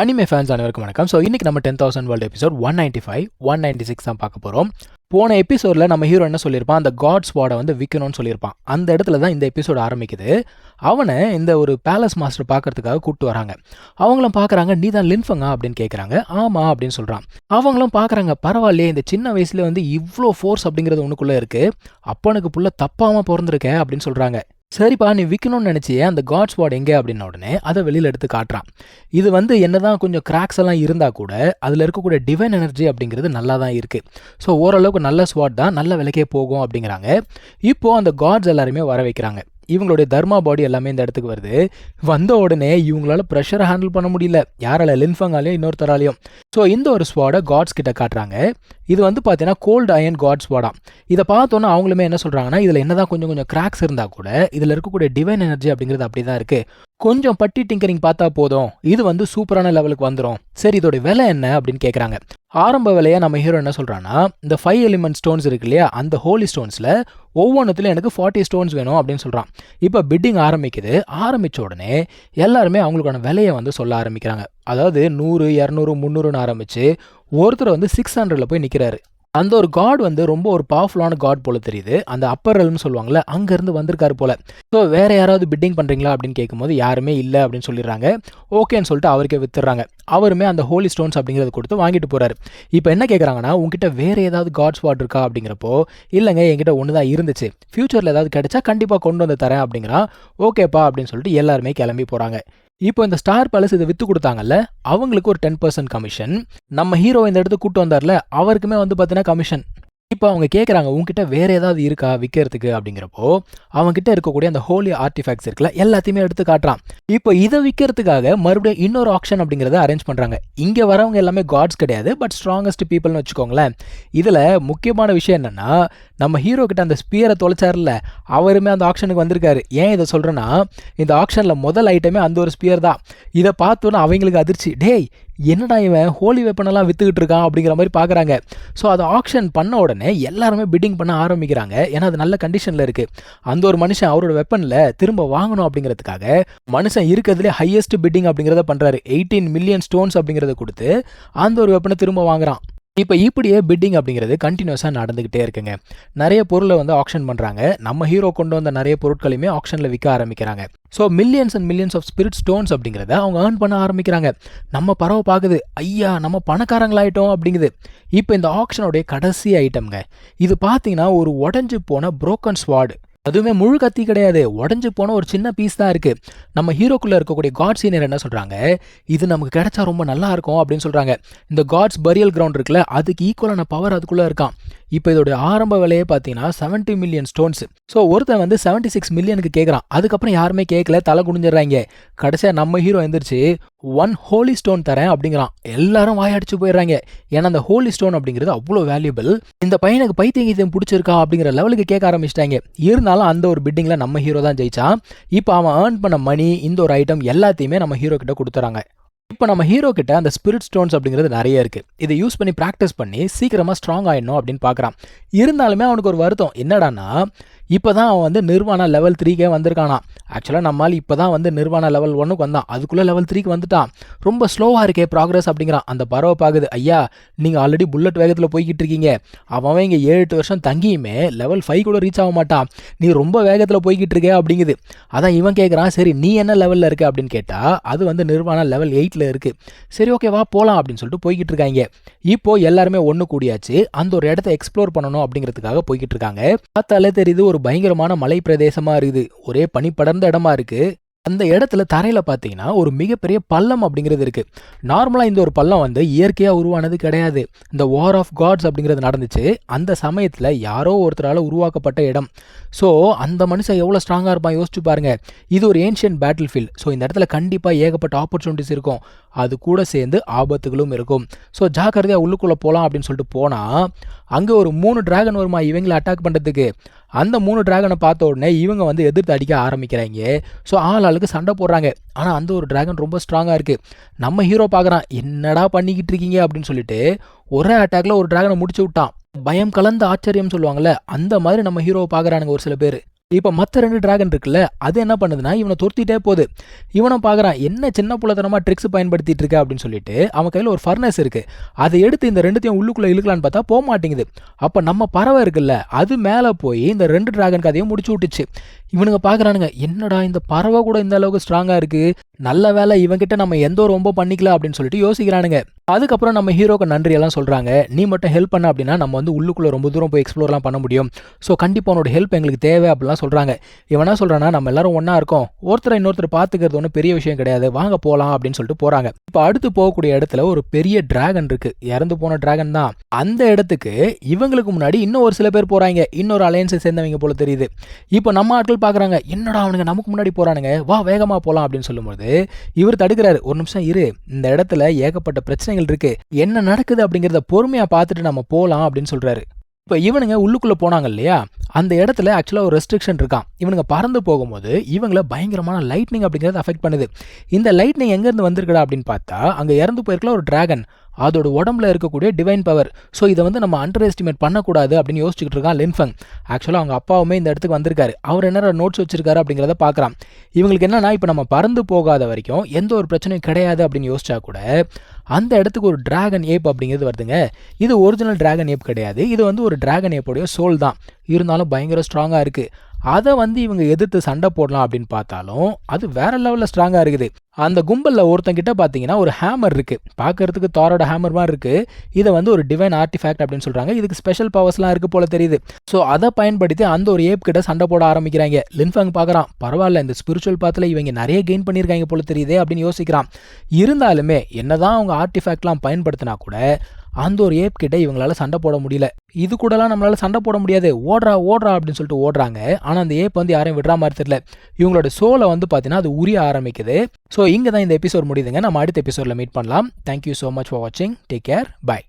Anime fans அனைவருக்கும் வணக்கம். So இன்னைக்கு நம்ம 10,000 வேர்ல்டு எபிசோட் 195, 196 தான் பார்க்க போகிறோம். போன எபிசோடில் நம்ம ஹீரோ என்ன சொல்லியிருப்பான், அந்த காட் ஸ்வாடை வந்து விற்கணும்னு சொல்லியிருப்பான். அந்த இடத்துல தான் இந்த எபிசோட் ஆரம்பிக்குது. அவனை இந்த ஒரு பேலஸ் மாஸ்டர் பார்க்கறதுக்காக கூப்பிட்டு வராங்க. அவங்களும் பார்க்குறாங்க, நீ தான் லின்ஃபங்கா அப்படின்னு கேட்குறாங்க. ஆமாம் அப்படின்னு சொல்கிறான். அவங்களும் பார்க்குறாங்க, பரவாயில்லையே இந்த சின்ன வயசுல வந்து இவ்வளோ ஃபோர்ஸ் அப்படிங்கிறது உனக்குள்ளே இருக்குது, அப்பனுக்கு புள்ள தப்பாமல் பிறந்திருக்க அப்படின்னு சொல்கிறாங்க. சரிப்பா, நீ விற்கணும்னு நினச்சியே அந்த காட் ஸ்வாட் எங்கே அப்படின்ன உடனே அதை வெளியில் எடுத்து காட்டுறான். இது வந்து என்னதான் கொஞ்சம் கிராக்ஸ் எல்லாம் இருந்தால் கூட அதில் இருக்கக்கூடிய டிவைன் எனர்ஜி அப்படிங்கிறது நல்லா தான் இருக்குது. ஸோ ஓரளவுக்கு நல்ல ஸ்வாட் தான், நல்ல விலைக்கே போகும் அப்படிங்கிறாங்க. இப்போது அந்த காட்ஸ் எல்லாருமே வர வைக்கிறாங்க. இவங்களுடைய தர்மா பாடி எல்லாமே இந்த இடத்துக்கு வருது. வந்த உடனே இவங்களால ப்ரெஷரை ஹேண்டில் பண்ண முடியல, யாரால, லின்ஃபங்காலையும் இன்னொருத்தராலையும். ஸோ இந்த ஒரு ஸ்வாடை காட்ஸ் கிட்ட காட்டுறாங்க. இது வந்து பார்த்தீங்கன்னா கோல்டு அயன் காட் ஸ்வாடாம். இதை பார்த்தோன்னா அவங்களுமே என்ன சொல்கிறாங்கன்னா, இதில் என்னதான் கொஞ்சம் கொஞ்சம் கிராக்ஸ் இருந்தால் கூட இதில் இருக்கக்கூடிய டிவைன் எனர்ஜி அப்படிங்கிறது அப்படி தான் இருக்குது. கொஞ்சம் பட்டி டிங்கரிங் பார்த்தா போதும், இது வந்து சூப்பரான லெவலுக்கு வந்துடும். சரி, இதோட விலை என்ன அப்படின்னு கேட்குறாங்க. ஆரம்ப விலையாக நம்ம ஹீரோ என்ன சொல்கிறான்னா, இந்த 5 எலிமெண்ட் ஸ்டோன்ஸ் இருக்கு இல்லையா, அந்த ஹோலி ஸ்டோன்ஸில் ஒவ்வொன்றுத்துலையும் எனக்கு 40 ஸ்டோன்ஸ் வேணும் அப்படின்னு சொல்கிறான். இப்போ பிட்டிங் ஆரம்பிக்குது. ஆரம்பித்த உடனே எல்லாருமே அவங்களுக்கான விலையை வந்து சொல்ல ஆரம்பிக்கிறாங்க. அதாவது 100, 200, 300ன்னு ஆரம்பித்து ஒருத்தர் வந்து 600ல் போய் நிற்கிறாரு. அந்த ஒரு காட் வந்து ரொம்ப ஒரு பவர்ஃபுல்லான காட் போல தெரியுது. அந்த அப்பர் ரெல்ம்னு சொல்லுவாங்கள்ல, அங்கேருந்து வந்திருக்காரு போல. ஸோ வேறு யாராவது பிட்டிங் பண்ணுறீங்களா அப்படின்னு கேட்கும்போது யாருமே இல்லை அப்படின்னு சொல்லிடுறாங்க. ஓகேன்னு சொல்லிட்டு அவருக்கே வித்துடுறாங்க. அவருமே அந்த ஹோலி ஸ்டோன்ஸ் அப்படிங்கிறத கொடுத்து வாங்கிட்டு போகிறாரு. இப்போ என்ன கேட்குறாங்கன்னா, உங்ககிட்ட வேறு ஏதாவது காட் ஸ்வாட் இருக்கா அப்படிங்கிறப்போ, இல்லைங்க என்கிட்ட ஒன்று தான் இருந்துச்சு, ஃப்யூச்சரில் ஏதாவது கிடைச்சா கண்டிப்பாக கொண்டு வந்து தரேன் அப்படிங்கிறான். ஓகேப்பா அப்படின்னு சொல்லிட்டு எல்லாருமே கிளம்பி போகிறாங்க. இப்போ இந்த ஸ்டார் பேலஸ் இதை விற்று கொடுத்தாங்கல்ல, அவங்களுக்கு ஒரு 10% கமிஷன். நம்ம ஹீரோ இந்த இடத்துக்கு கூட்டு வந்தார்ல, அவருக்குமே வந்து பார்த்தீங்கன்னா கமிஷன். இப்போ அவங்க கேட்குறாங்க, உங்ககிட்ட வேறு ஏதாவது இருக்கா விற்கிறதுக்கு அப்படிங்கிறப்போ, அவங்ககிட்ட இருக்கக்கூடிய அந்த ஹோலி ஆர்டிஃபேக்ட்ஸ் இருக்குல்ல, எல்லாத்தையுமே எடுத்து காட்டுறான். இப்போ இதை விற்கிறதுக்காக மறுபடியும் இன்னொரு ஆக்ஷன் அப்படிங்கிறத அரேஞ்ச் பண்ணுறாங்க. இங்கே வரவங்க எல்லாமே காட்ஸ் கிடையாது, பட் ஸ்ட்ராங்கஸ்ட் பீப்புள்னு வச்சுக்கோங்களேன். இதில் முக்கியமான விஷயம் என்னென்னா, நம்ம ஹீரோ கிட்ட அந்த ஸ்பியரை தொலைச்சார்ல, அவருமே அந்த ஆக்ஷனுக்கு வந்திருக்காரு. ஏன் இதை சொல்கிறேன்னா, இந்த ஆக்ஷனில் முதல் ஐட்டமே அந்த ஒரு ஸ்பியர் தான். இதை பார்த்தோன்னா அவங்களுக்கு அதிர்ச்சி, டேய் என்னடா இவன் ஹோலி வெப்பனெல்லாம் விற்றுக்கிட்டு இருக்கான் அப்படிங்கிற மாதிரி பார்க்குறாங்க. ஸோ அதை ஆக்ஷன் பண்ண உடனே எல்லாருமே பிட்டிங் பண்ண ஆரம்பிக்கிறாங்க. ஏன்னா அது நல்ல கண்டிஷனில் இருக்குது. அந்த ஒரு மனுஷன் அவரோட வெப்பனில் திரும்ப வாங்கணும் அப்படிங்கிறதுக்காக மனுஷன் இருக்கிறதுலே ஹையஸ்ட் பிட்டிங் அப்படிங்கிறத பண்ணுறாரு. 18 மில்லியன் ஸ்டோன்ஸ் அப்படிங்கிறத கொடுத்து அந்த ஒரு வெப்பனை திரும்ப வாங்குறான். இப்போ இப்படியே பிட்டிங் அப்படிங்கிறது கண்டினியூஸாக நடந்துக்கிட்டே இருக்குங்க. நிறைய பொருளை வந்து ஆக்ஷன் பண்ணுறாங்க. நம்ம ஹீரோ கொண்டு வந்த நிறைய பொருட்களையுமே ஆக்ஷனில் விற்க ஆரம்பிக்கிறாங்க. So millions and millions of spirit stones அப்படிங்கிறத அவங்க ஏர்ன் பண்ண ஆரம்பிக்கிறாங்க. நம்ம பறவை பார்க்குது, ஐயா நம்ம பணக்காரங்களாயிட்டோம் அப்படிங்குது. இப்போ இந்த ஆக்ஷனுடைய கடைசி ஐட்டம்ங்க, இது பார்த்தீங்கன்னா ஒரு உடஞ்சி போன புரோக்கன் ஸ்வாட். அதுவுமே முழு கத்தி கிடையாது, உடஞ்சி போன ஒரு சின்ன பீஸ் தான் இருக்குது. நம்ம ஹீரோக்குள்ளே இருக்கக்கூடிய காட் சீனியர் என்ன சொல்கிறாங்க, இது நமக்கு கிடைச்சா ரொம்ப நல்லா இருக்கும் அப்படின்னு சொல்கிறாங்க. இந்த காட்ஸ் பரியல் கிரவுண்ட் இருக்குல்ல, அதுக்கு ஈக்குவலான பவர் அதுக்குள்ளே இருக்கான். இப்போ இதோடைய ஆரம்ப விலையே பார்த்தீங்கன்னா 70 மில்லியன் ஸ்டோன்ஸ். ஸோ ஒருத்தன் வந்து 76 மில்லியனுக்கு கேட்குறான். அதுக்கப்புறம் யாருமே கேட்கல, தலை குனிஞ்சிடுறாங்க. கடைசியாக நம்ம ஹீரோ எந்திரிச்சு 1 ஹோலி ஸ்டோன் தரேன் அப்படிங்கிறான். எல்லாரும் வாயடிச்சு போயிடுறாங்க. ஏன்னா அந்த ஹோலி ஸ்டோன் அப்படிங்கிறது அவ்வளோ வேல்யூபிள். இந்த பையனுக்கு பைத்தியம் பிடிச்சிருக்கா அப்படிங்கிற லெவலுக்கு கேட்க ஆரம்பிச்சிட்டாங்க. இருந்தாலும் அந்த ஒரு பிட்டிங்கில் நம்ம ஹீரோ தான் ஜெயிச்சான். இப்போ அவன் ஏர்ன் பண்ண மணி, இந்த ஒரு ஐட்டம் எல்லாத்தையுமே நம்ம ஹீரோ கிட்ட கொடுத்துறாங்க. இப்போ நம்ம ஹீரோ கிட்ட அந்த ஸ்பிரிட் ஸ்டோன்ஸ் அப்படிங்கிறது நிறைய இருக்குது. இதை யூஸ் பண்ணி ப்ராக்டிஸ் பண்ணி சீக்கிரமாக ஸ்ட்ராங் ஆகிடணும் அப்படின்னு பார்க்குறான். இருந்தாலுமே அவனுக்கு ஒரு வருத்தம் என்னடான்னா, இப்போ தான் அவன் வந்து நிர்வாணா லெவல் 3க்கே வந்திருக்கானா. ஆக்சுவலாக நம்மால் இப்போ தான் வந்து நிர்வாணா லெவல் 1க்கு வந்தான், அதுக்குள்ளே லெவல் 3க்கு வந்துட்டான். ரொம்ப ஸ்லோவாக இருக்கே ப்ராக்ரஸ் அப்படிங்கிறான். அந்த பறவை பார்க்குது, ஐயா நீங்கள் ஆல்ரெடி புல்லட் வேகத்தில் போய்கிட்டு இருக்கீங்க, அவன் இங்கே 7-8 வருஷம் தங்கியுமே லெவல் 5 கூட ரீச் ஆக மாட்டான், நீ ரொம்ப வேகத்தில் போய்கிட்டு இருக்கே அப்படிங்குது. அதான் இவன் கேட்குறான், சரி நீ என்ன லெவலில் இருக்க அப்படின்னு கேட்டால், அது வந்து நிர்வாணா லெவல் 8ல் இருக்குது. சரி ஓகே வா போகலாம் அப்படின்னு சொல்லிட்டு போய்கிட்டு இருக்காங்க. இப்போது எல்லாருமே ஒன்று கூடியாச்சு, அந்த ஒரு இடத்த எக்ஸ்ப்ளோர் பண்ணணும் அப்படிங்கிறதுக்காக போய்கிட்டு இருக்காங்க. பார்த்தாலே தெரியுது ஒரு பயங்கரமான மலை பிரதேசமாக இருக்குது, ஒரே பனி படர்ந்த இடமா இருக்குது. அந்த இடத்துல தரையில் பார்த்தீங்கன்னா ஒரு மிகப்பெரிய பள்ளம் அப்படிங்கிறது இருக்குது. நார்மலாக இந்த ஒரு பள்ளம் வந்து இயற்கையாக உருவானது கிடையாது. இந்த வார் ஆஃப் காட்ஸ் அப்படிங்கிறது நடந்துச்சு. அந்த சமயத்தில் யாரோ ஒருத்தரால் உருவாக்கப்பட்ட இடம். ஸோ அந்த மனுஷன் எவ்வளோ ஸ்ட்ராங்காக இருப்பான் யோசிச்சு பாருங்க. இது ஒரு ஏன்ஷியன்ட் பேட்டில் ஃபீல்ட். ஸோ இந்த இடத்துல கண்டிப்பாக ஏகப்பட்ட ஆப்பர்ச்சுனிட்டிஸ் இருக்கும், அது கூட சேர்ந்து ஆபத்துகளும் இருக்கும். ஸோ ஜாக்கிரதையாக உள்ளுக்குள்ளே போகலாம் அப்படின்னு சொல்லிட்டு போனால் அங்கே ஒரு 3 டிராகன் வருமா இவங்களை அட்டாக் பண்ணுறதுக்கு. அந்த 3 டிராகனை பார்த்த உடனே இவங்க வந்து எதிர்த்து அடிக்க ஆரம்பிக்கிறாங்க. ஸோ ஆளுக்கு சண்டை போடுறாங்க. ஆனால் அந்த ஒரு டிராகன் ரொம்ப ஸ்ட்ராங்காக இருக்குது. நம்ம ஹீரோ பார்க்குறான், என்னடா பண்ணிக்கிட்டு இருக்கீங்க அப்படின்னு சொல்லிட்டு ஒரே அட்டாக்ல ஒரு டிராகனை முடிச்சு விட்டான். பயம் கலந்த ஆச்சரியம் சொல்லுவாங்கள்ல, அந்த மாதிரி நம்ம ஹீரோவை பார்க்குறானுங்க ஒரு சில பேர். இப்போ மற்ற 2 டிராகன் இருக்குல்ல, அது என்ன பண்ணுதுன்னா இவனை துரத்திட்டே போகுது. இவனும் பார்க்குறான், என்ன சின்ன புள்ளத்தனமா ட்ரிக்ஸ் பயன்படுத்திட்டு இருக்க அப்படின்னு சொல்லிட்டு அவன் கையில் ஒரு ஃபர்னஸ் இருக்கு. அதை எடுத்து இந்த 2த்தையும் உள்ளுக்குள்ளே இழுக்கலான்னு பார்த்தா போக மாட்டேங்குது. அப்போ நம்ம பறவை இருக்குல்ல, அது மேலே போய் இந்த 2 டிராகன் கதையும் முடிச்சு விட்டுச்சு. இவனுங்க பார்க்குறானுங்க, என்னடா இந்த பறவை கூட இந்த அளவுக்கு ஸ்ட்ராங்காக இருக்கு, நல்ல வேலை இவன்கிட்ட நம்ம எந்த ஒரு ரொம்ப பண்ணிக்கல அப்படின்னு சொல்லிட்டு யோசிக்கிறானுங்க. அதுக்கப்புறம் நம்ம ஹீரோக்கு நன்றி எல்லாம் சொல்கிறாங்க. நீ மட்டும் ஹெல்ப் பண்ண அப்படின்னா நம்ம வந்து உள்ளுக்குள்ளே ரொம்ப தூரம் போய் எக்ஸ்ப்ளோர்லாம் பண்ண முடியும். ஸோ கண்டிப்பாக உன்னோட ஹெல்ப் எங்களுக்கு தேவை அப்படிலாம் சொல்கிறாங்க. இவனா சொல்கிறானா, நம்ம எல்லாரும் ஒன்றா இருக்கோம், ஒருத்தரை இன்னொருத்தர் பார்த்துக்கிறது ஒன்றும் பெரிய விஷயம் கிடையாது, வாங்க போகலாம் அப்படின்னு சொல்லிட்டு போகிறாங்க. இப்போ அடுத்து போகக்கூடிய இடத்துல ஒரு பெரிய டிராகன் இருக்கு, இறந்து போன டிராகன் தான். அந்த இடத்துக்கு இவங்களுக்கு முன்னாடி இன்னும் ஒரு சில பேர் போகிறாங்க, இன்னொரு அலையன்ஸை சேர்ந்தவங்க போல தெரியுது. இப்போ நம்ம ஆட்கள் பார்க்குறாங்க, என்னடா அவனுங்க நமக்கு முன்னாடி போகிறானுங்க, வா வேகமாக போகலாம் அப்படின்னு சொல்லும்போது இவர் தடுக்கிறாரு. ஒரு நிமிஷம் இரு, இந்த இடத்துல ஏகப்பட்ட பிரச்சனைகள் இருக்கு, என்ன நடக்குது அப்படிங்கிறத பொறுமையாக பார்த்துட்டு நம்ம போகலாம் அப்படின்னு சொல்கிறாரு. இப்போ இவனுங்க உள்ளுக்குள்ளே போனாங்க இல்லையா, அந்த இடத்துல ஆக்சுவலாக ஒரு ரெஸ்ட்ரிக்ஷன் இருக்கான். இவனுங்க பறந்து போகும்போது இவங்கள பயங்கரமான லைட்னிங் அப்படிங்கிறது அஃபெக்ட் பண்ணுது. இந்த லைட்னிங் எங்கேருந்து வந்திருக்கடா அப்படின்னு பார்த்தா, அங்கே இறந்து போயிருக்கல ஒரு டிராகன், அதோட உடம்புல இருக்கக்கூடிய டிவைன் பவர். ஸோ இதை வந்து நம்ம அண்டர் எஸ்டிமேட் பண்ணக்கூடாது அப்படின்னு யோசிச்சுக்கிட்டு இருக்கான் லின்ஃபங். ஆக்சுவலாக அவங்க அப்பாவுமே இந்த இடத்துக்கு வந்திருக்காரு. அவர் என்ன நோட்ஸ் வச்சிருக்காரு அப்படிங்கிறத பார்க்குறான். இவங்களுக்கு என்னன்னா, இப்போ நம்ம பறந்து போகாத வரைக்கும் எந்த ஒரு பிரச்சனையும் கிடையாது அப்படின்னு யோசிச்சா கூட அந்த இடத்துக்கு ஒரு டிராகன் ஏப் அப்படிங்கிறது வருதுங்க. இது ஒரிஜினல் டிராகன் ஏப் கிடையாது, இது வந்து ஒரு டிராகன் ஏப்போடைய சோல் தான். இருந்தாலும் பயங்கர ஸ்ட்ராங்காக இருக்குது. அதை வந்து இவங்க எதிர்த்து சண்டை போடலாம் அப்படின்னு பார்த்தாலும் அது வேற லெவலில் ஸ்ட்ராங்காக இருக்குது. அந்த கும்பலில் ஒருத்தங்கிட்ட பார்த்தீங்கன்னா ஒரு ஹேமர் இருக்குது, பார்க்கறதுக்கு தாரோட ஹேமர் மாதிரி இருக்குது. இதை வந்து ஒரு டிவைன் ஆர்டிஃபேக்ட் அப்படின்னு சொல்கிறாங்க. இதுக்கு ஸ்பெஷல் பவர்ஸ்லாம் இருக்குது போல தெரியுது. ஸோ அதை பயன்படுத்தி அந்த ஒரு ஏப் கிட்ட சண்டை போட ஆரம்பிக்கிறாங்க. லின்ஃபங் பார்க்குறான், பரவாயில்ல இந்த ஸ்பிரிச்சுவல் பாத்தில் இவங்க நிறைய கெயின் பண்ணியிருக்காங்க போல தெரியுதே அப்படின்னு யோசிக்கிறான். இருந்தாலுமே என்னதான் அவங்க ஆர்டிஃபேக்ட்லாம் பயன்படுத்தினா கூட அந்த ஒரு ஏப் கிட்ட இவங்களால சண்டை போட முடியல. இது கூடலாம் நம்மளால சண்டை போட முடியாது, ஓடுறா ஓடுறா அப்படின்னு சொல்லிட்டு ஓடுறாங்க. ஆனால் அந்த ஏப் வந்து யாரையும் விடுற மாதிரி தெரியல. இவங்களோட சோலை வந்து பார்த்தீங்கன்னா அது உரிய ஆரம்பிக்குது. ஸோ இங்கே தான் இந்த எபிசோட் முடியுதுங்க. நம்ம அடுத்த எபிசோடில் மீட் பண்ணலாம். தேங்க்யூ ஸோ மச் ஃபார் வாட்சிங். Take care. பை.